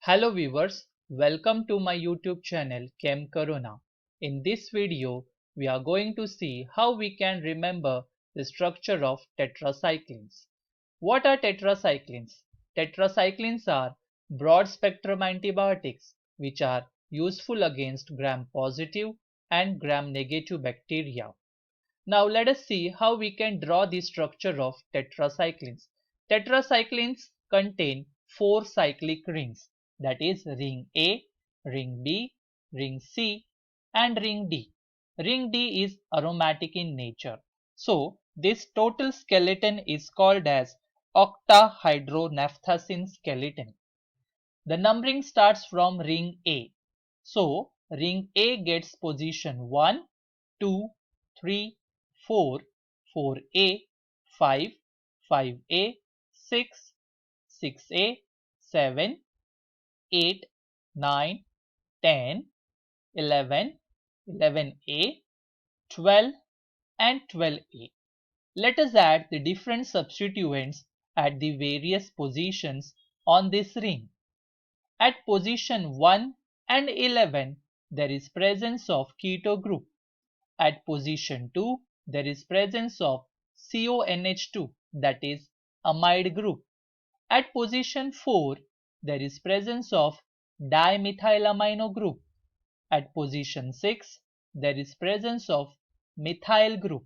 Hello viewers, welcome to my YouTube channel Chem Corona. In this video, we are going to see how we can remember the structure of tetracyclines. What are tetracyclines? Tetracyclines are broad spectrum antibiotics which are useful against gram-positive and gram-negative bacteria. Now let us see how we can draw the structure of tetracyclines. Tetracyclines contain 4 cyclic rings, that is ring A, ring B, ring C and ring D. Ring D is aromatic in nature. So this total skeleton is called as octahydronaphthacene skeleton. The numbering starts from ring A. So ring A gets position 1, 2, 3, 4, 4A, 5, 5A, 6, 6A, 7, 8, 9, 10, 11, 11A, 12 and 12A. Let us add the different substituents at the various positions on this ring. At position 1 and 11, there is presence of keto group. At position 2, there is presence of CONH2, that is amide group. At position 4, there is presence of dimethylamino group. At position 6, there is presence of methyl group.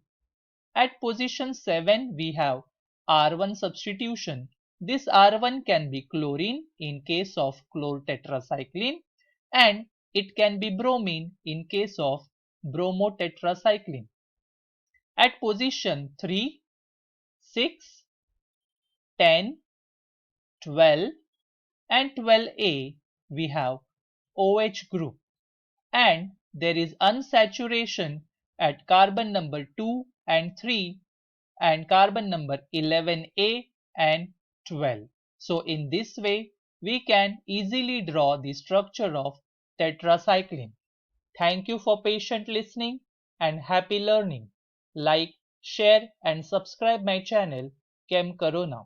At position 7, we have R1 substitution. This R1 can be chlorine in case of chlortetracycline and it can be bromine in case of bromotetracycline. At position 3, 6, 10, 12 and 12A we have OH group and there is unsaturation at carbon number 2 and 3 and carbon number 11A and 12. So in this way we can easily draw the structure of tetracycline. Thank you for patient listening and happy learning. Like, share and subscribe my channel Chem Corona.